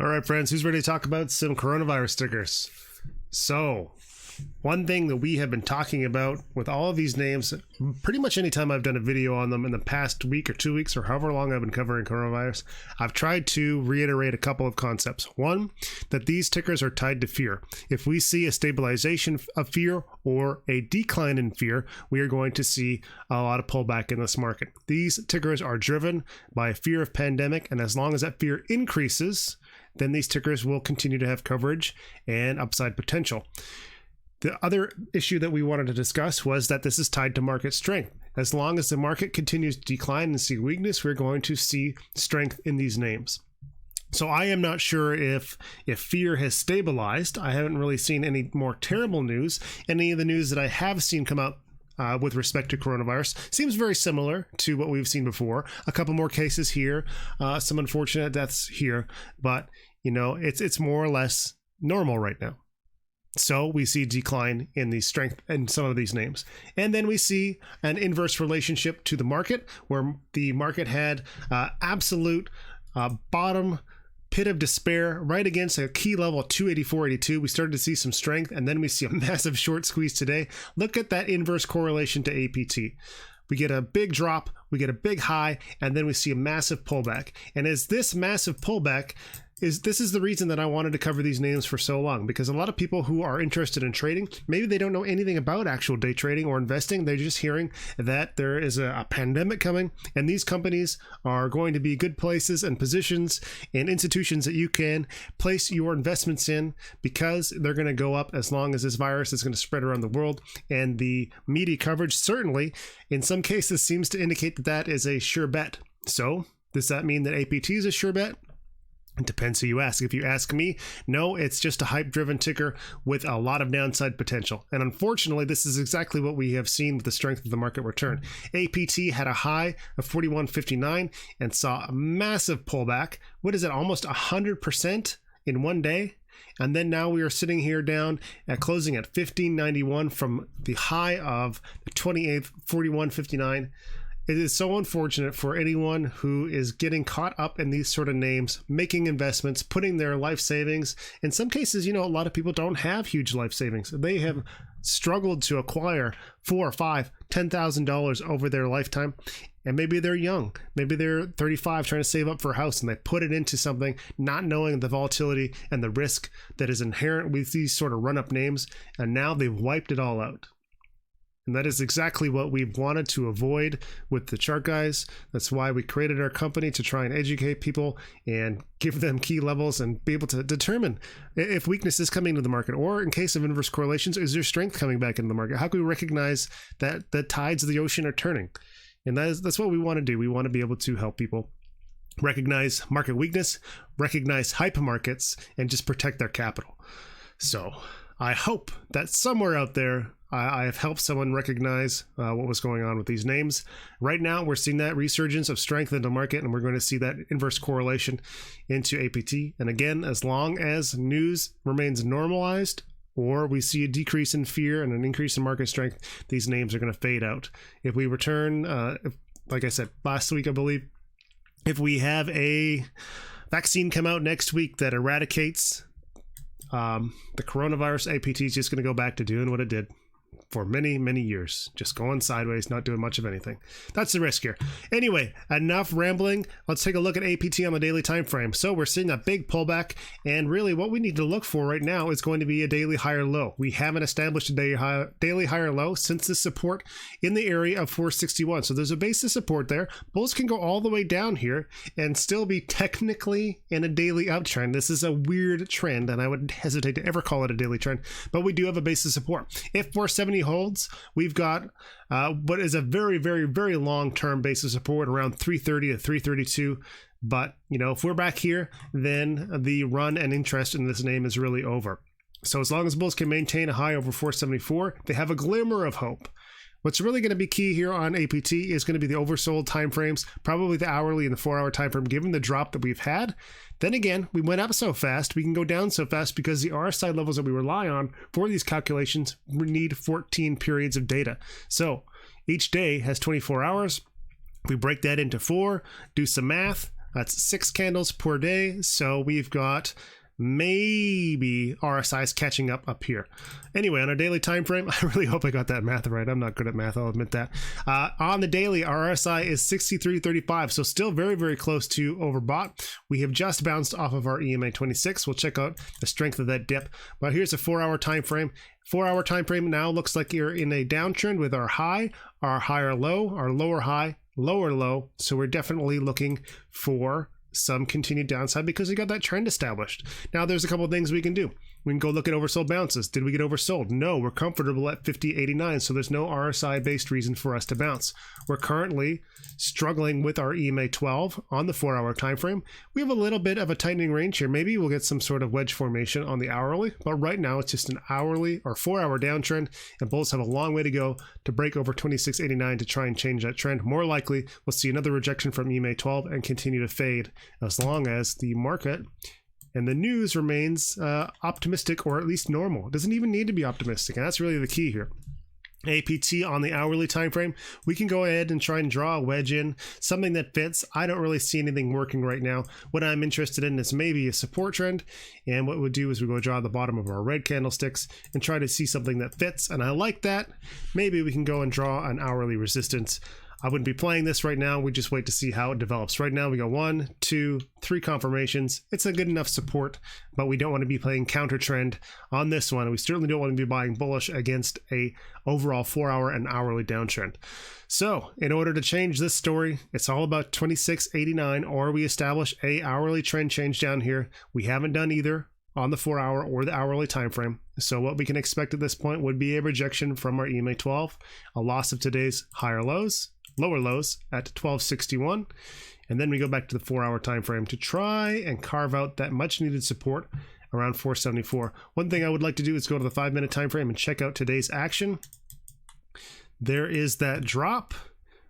All right, friends, who's ready to talk about some coronavirus stickers? So, one thing that we have been talking about with all of these names, pretty much anytime I've done a video on them in the past week or 2 weeks or however long I've been covering coronavirus, I've tried to reiterate a couple of concepts. One, that these tickers are tied to fear. If we see a stabilization of fear or a decline in fear, we are going to see a lot of pullback in this market. These tickers are driven by a fear of pandemic, and as long as that fear increases, then these tickers will continue to have coverage and upside potential. The other issue that we wanted to discuss was that this is tied to market strength. As long as the market continues to decline and see weakness, we're going to see strength in these names. So I am not sure if fear has stabilized. I haven't really seen any more terrible news. Any of the news that I have seen come out with respect to coronavirus seems very similar to what we've seen before. A couple more cases here, some unfortunate deaths here, but it's more or less normal right now. So we see decline in the strength in some of these names. And then we see an inverse relationship to the market, where the market had absolute bottom pit of despair right against a key level of 284.82. We started to see some strength, and then we see a massive short squeeze today. Look at that inverse correlation to APT. We get a big drop, we get a big high, and then we see a massive pullback. And as this massive pullback this is the reason that I wanted to cover these names for so long, because a lot of people who are interested in trading, maybe they don't know anything about actual day trading or investing. They're just hearing that there is a pandemic coming, and these companies are going to be good places and positions and institutions that you can place your investments in, because they're going to go up as long as this virus is going to spread around the world. And the media coverage certainly in some cases seems to indicate that that is a sure bet. So does that mean that APT is a sure bet? It depends who you ask. If you ask me, no, it's just a hype-driven ticker with a lot of downside potential. And unfortunately, this is exactly what we have seen with the strength of the market return. APT had a high of 41.59 and saw a massive pullback. What is it, almost 100% in one day? And then now we are sitting here down at closing at 15.91 from the high of the 28th, 41.59. It is so unfortunate for anyone who is getting caught up in these sort of names, making investments, putting their life savings. In some cases, a lot of people don't have huge life savings. They have struggled to acquire $4,000, $5,000, $10,000 over their lifetime. And maybe they're young. Maybe they're 35 trying to save up for a house, and they put it into something not knowing the volatility and the risk that is inherent with these sort of run-up names. And now they've wiped it all out. And that is exactly what we wanted to avoid with the Chart Guys. That's why we created our company, to try and educate people and give them key levels and be able to determine if weakness is coming to the market, or in case of inverse correlations, is there strength coming back into the market? How can we recognize that the tides of the ocean are turning? And that's what we want to do. We want to be able to help people recognize market weakness, recognize hype markets, and just protect their capital. So I hope that somewhere out there I have helped someone recognize what was going on with these names. Right now, we're seeing that resurgence of strength in the market, and we're going to see that inverse correlation into APT. And again, as long as news remains normalized, or we see a decrease in fear and an increase in market strength, these names are going to fade out. If we return, like I said, last week, I believe, if we have a vaccine come out next week that eradicates the coronavirus, APT is just going to go back to doing what it did for many, many years, just going sideways, not doing much of anything. That's the risk here. Anyway, enough rambling. Let's take a look at APT on the daily time frame. So we're seeing that big pullback, and really what we need to look for right now is going to be a daily higher low. We haven't established a daily higher low since the support in the area of 461. So there's a base of support there. Bulls can go all the way down here and still be technically in a daily uptrend. This is a weird trend, and I would hesitate to ever call it a daily trend, but we do have a base of support. If 470 holds, we've got what is a very, very, very long-term base of support around 330 to 332. But, if we're back here, then the run and interest in this name is really over. So as long as bulls can maintain a high over 474, they have a glimmer of hope. What's really going to be key here on APT is going to be the oversold timeframes, probably the hourly and the 4-hour time frame, given the drop that we've had. Then again, we went up so fast, we can go down so fast because the RSI levels that we rely on for these calculations need 14 periods of data. So each day has 24 hours. We break that into 4, do some math. That's 6 candles per day. So we've got maybe RSI's catching up here. Anyway, on our daily time frame, I really hope I got that math right. I'm not good at math, I'll admit that. On the daily, our RSI is 63.35, so still very, very close to overbought. We have just bounced off of our EMA 26. We'll check out the strength of that dip. But here's a 4-hour time frame. 4-hour time frame now looks like you're in a downtrend with our high, our higher low, our lower high, lower low. So we're definitely looking for some continued downside because we got that trend established. Now there's a couple of things we can do. We can go look at oversold bounces. Did we get oversold? No, we're comfortable at 50.89, so there's no RSI based reason for us to bounce. We're currently struggling with our EMA 12 on the 4-hour time frame. We have a little bit of a tightening range here. Maybe we'll get some sort of wedge formation on the hourly, but right now it's just an hourly or 4-hour downtrend, and bulls have a long way to go to break over 26.89 to try and change that trend. More likely, we'll see another rejection from EMA 12 and continue to fade as long as the market and the news remains optimistic, or at least normal. It doesn't even need to be optimistic, and that's really the key here. APT on the hourly time frame, we can go ahead and try and draw a wedge in, something that fits. I don't really see anything working right now. What I'm interested in is maybe a support trend, and what we'll do is we go draw the bottom of our red candlesticks and try to see something that fits, and I like that. Maybe we can go and draw an hourly resistance. I wouldn't be playing this right now. We just wait to see how it develops. Right now we go 1, 2, 3 confirmations. It's a good enough support, but we don't want to be playing counter trend on this one. We certainly don't want to be buying bullish against a overall 4-hour and hourly downtrend. So in order to change this story, it's all about 26.89, or we establish a hourly trend change down here. We haven't done either on the 4-hour or the hourly time frame. So what we can expect at this point would be a rejection from our EMA 12, a loss of today's higher lows, lower lows at 1261, and then we go back to the 4-hour time frame to try and carve out that much needed support around 474. One thing I would like to do is go to the 5-minute time frame and check out today's action. There is that drop,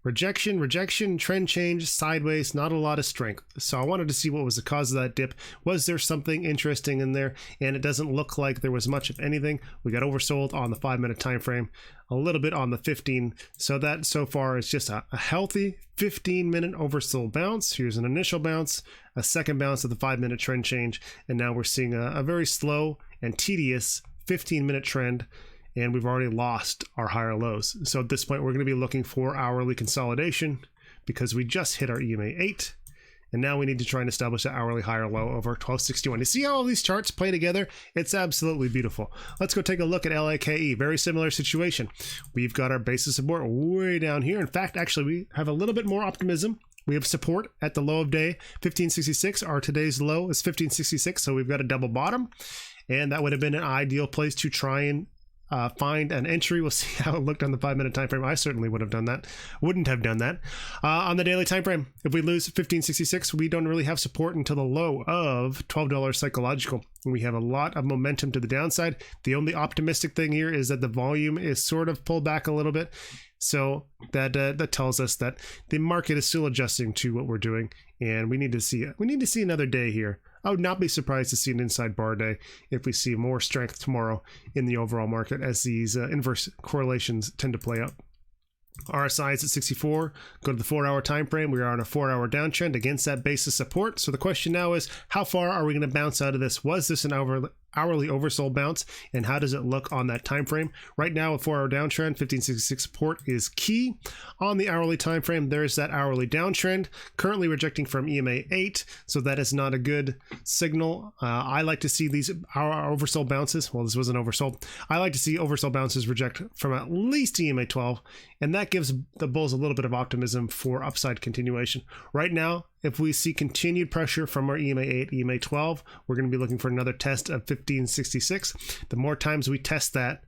rejection, trend change, sideways, not a lot of strength. So I wanted to see what was the cause of that dip. Was there something interesting in there? And it doesn't look like there was much of anything. We got oversold on the 5-minute time frame, a little bit on the 15. So that so far is just a healthy 15-minute oversold bounce. Here's an initial bounce, a second bounce of the 5-minute trend change, and now we're seeing a very slow and tedious 15-minute trend. And we've already lost our higher lows. So at this point, we're going to be looking for hourly consolidation because we just hit our EMA 8. And now we need to try and establish an hourly higher low over 1261. You see how all these charts play together? It's absolutely beautiful. Let's go take a look at LAKE. Very similar situation. We've got our basis support way down here. In fact, actually, we have a little bit more optimism. We have support at the low of day, 1566. Our today's low is 1566, so we've got a double bottom. And that would have been an ideal place to try and find an entry. We'll see how it looked on the 5-minute time frame. I certainly would have done that. Wouldn't have done that. On the daily time frame, if we lose 1566, we don't really have support until the low of $12 psychological. We have a lot of momentum to the downside. The only optimistic thing here is that the volume is sort of pulled back a little bit. So that tells us that the market is still adjusting to what we're doing, and we need to see another day here. I would not be surprised to see an inside bar day if we see more strength tomorrow in the overall market as these inverse correlations tend to play out. RSI is at 64. Go to the 4-hour time frame. We are on a 4-hour downtrend against that basis support. So the question now is, how far are we going to bounce out of this? Was this an hourly oversold bounce, and how does it look on that time frame? Right now, a 4-hour downtrend, 1566 support is key. On the hourly time frame, there's that hourly downtrend, currently rejecting from EMA 8, so that is not a good signal. I like to see these oversold bounces. Well, this wasn't oversold. I like to see oversold bounces reject from at least EMA 12, and that gives the bulls a little bit of optimism for upside continuation. Right now, if we see continued pressure from our EMA 8, EMA 12, we're going to be looking for another test of 1566. The more times we test that,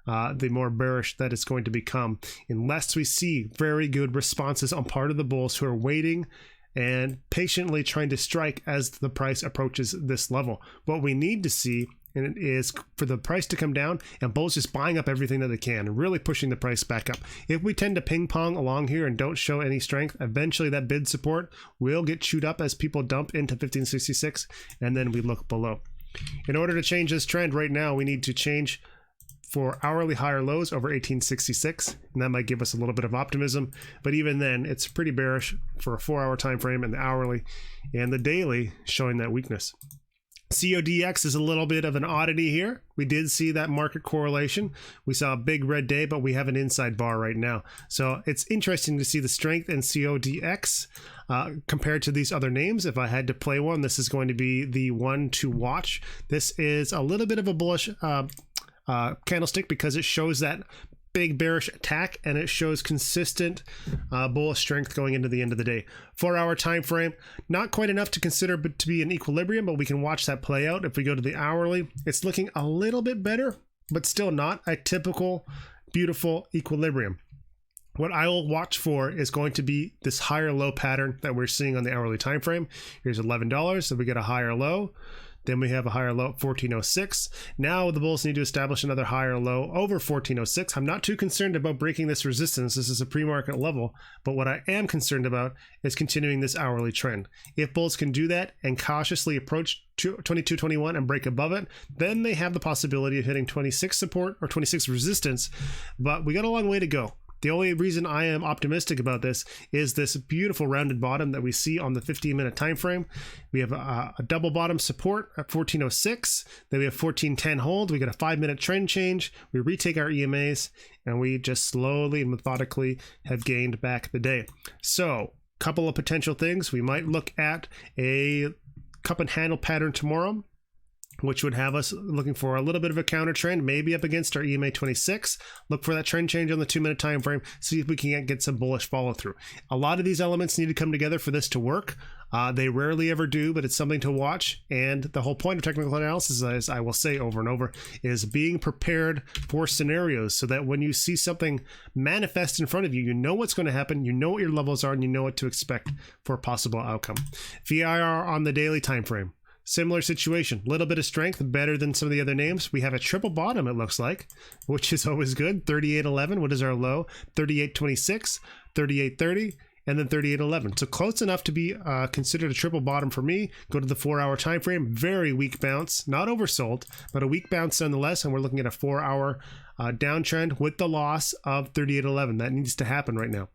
the more bearish that it's going to become, unless we see very good responses on part of the bulls who are waiting and patiently trying to strike as the price approaches this level. What we need to see and it is for the price to come down and bulls just buying up everything that they can and really pushing the price back up. If we tend to ping pong along here and don't show any strength, eventually that bid support will get chewed up as people dump into 1566 and then we look below. In order to change this trend right now, we need to change for hourly higher lows over 1866, and that might give us a little bit of optimism. But even then, it's pretty bearish for a 4-hour time frame, and the hourly and the daily showing that weakness. CODX is a little bit of an oddity here. We did see that market correlation. We saw a big red day, but we have an inside bar right now. So it's interesting to see the strength in CODX compared to these other names. If I had to play one, this is going to be the one to watch. This is a little bit of a bullish candlestick because it shows that big bearish attack, and it shows consistent bullish strength going into the end of the day. 4-hour time frame, not quite enough to consider to be an equilibrium, but we can watch that play out. If we go to the hourly, it's looking a little bit better, but still not a typical beautiful equilibrium. What I will watch for is going to be this higher low pattern that we're seeing on the hourly time frame. Here's $11, so we get a higher low. Then we have a higher low at 1406. Now the bulls need to establish another higher low over 1406. I'm not too concerned about breaking this resistance. This is a pre-market level, but what I am concerned about is continuing this hourly trend. If bulls can do that and cautiously approach 2221 and break above it, then they have the possibility of hitting 26 support or 26 resistance, but we got a long way to go. The only reason I am optimistic about this is this beautiful rounded bottom that we see on the 15-minute time frame. We have a double bottom support at 1406. Then we have 1410 hold. We get a 5-minute trend change. We retake our EMAs, and we just slowly and methodically have gained back the day. So, couple of potential things. We might look at a cup and handle pattern tomorrow, which would have us looking for a little bit of a counter trend, maybe up against our EMA 26. Look for that trend change on the 2-minute time frame, see if we can get some bullish follow through. A lot of these elements need to come together for this to work. They rarely ever do, but it's something to watch. And the whole point of technical analysis, as I will say over and over, is being prepared for scenarios so that when you see something manifest in front of you, you know what's going to happen, you know what your levels are, and you know what to expect for a possible outcome. VIR on the daily time frame. Similar situation, little bit of strength, better than some of the other names. We have a triple bottom, it looks like, which is always good. 38.11, what is our low? 38.26, 38.30, and then 38.11. So close enough to be considered a triple bottom for me. Go to the 4-hour time frame, very weak bounce, not oversold, but a weak bounce nonetheless, and we're looking at a 4-hour downtrend with the loss of 38.11. That needs to happen right now.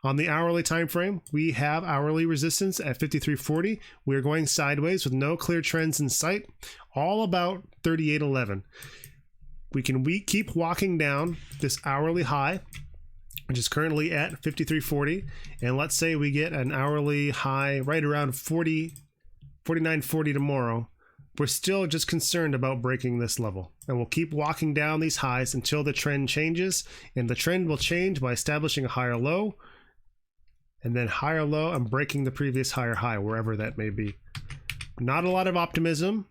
On the hourly time frame, we have hourly resistance at 53.40. We are going sideways with no clear trends in sight, all about 38.11. We keep walking down this hourly high, which is currently at 53.40, and let's say we get an hourly high right around 49.40 tomorrow. We're still just concerned about breaking this level, and we'll keep walking down these highs until the trend changes, and the trend will change by establishing a higher low, and then higher low and breaking the previous higher high, wherever that may be. Not a lot of optimism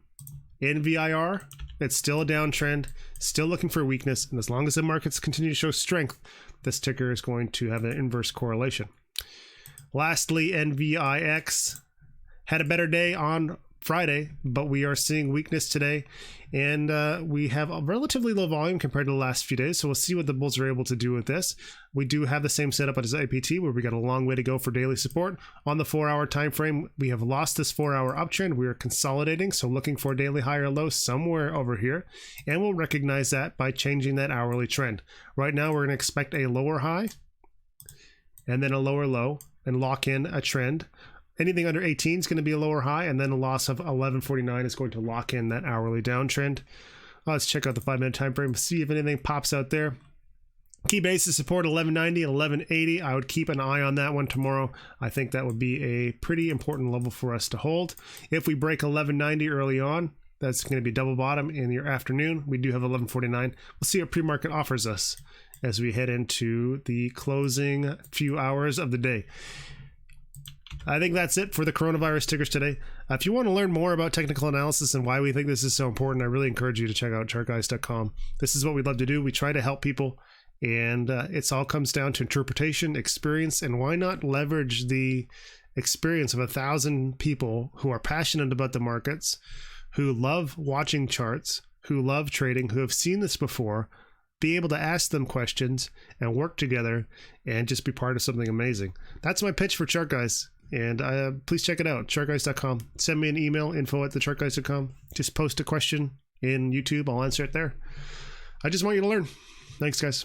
in VIR. It's still a downtrend, still looking for weakness, and as long as the markets continue to show strength, this ticker is going to have an inverse correlation. Lastly, NVIX had a better day on Friday, but we are seeing weakness today, and we have a relatively low volume compared to the last few days, so we'll see what the bulls are able to do with this. We do have the same setup as APT, where we got a long way to go for daily support. On the 4-hour time frame, we have lost this 4-hour uptrend. We are consolidating, so looking for a daily high or low somewhere over here, and we'll recognize that by changing that hourly trend. Right now, we're going to expect a lower high and then a lower low and lock in a trend. Anything under 18 is going to be a lower high, and then a loss of 11.49 is going to lock in that hourly downtrend. Let's check out the 5-minute time frame, see if anything pops out there. Key basis support 1190 and 1180. I would keep an eye on that one tomorrow. I think that would be a pretty important level for us to hold. If we break 1190 early on, that's going to be double bottom in your afternoon. We do have 1149. We'll see what pre-market offers us as we head into the closing few hours of the day. I think that's it for the coronavirus tickers today. If you want to learn more about technical analysis and why we think this is so important, I really encourage you to check out ChartGuys.com. This is what we love to do. We try to help people, and it all comes down to interpretation, experience, and why not leverage the experience of 1,000 people who are passionate about the markets, who love watching charts, who love trading, who have seen this before, be able to ask them questions and work together and just be part of something amazing. That's my pitch for ChartGuys. And please check it out, chartguys.com. Send me an email, info@thechartguys.com. Just post a question in YouTube. I'll answer it there. I just want you to learn. Thanks, guys.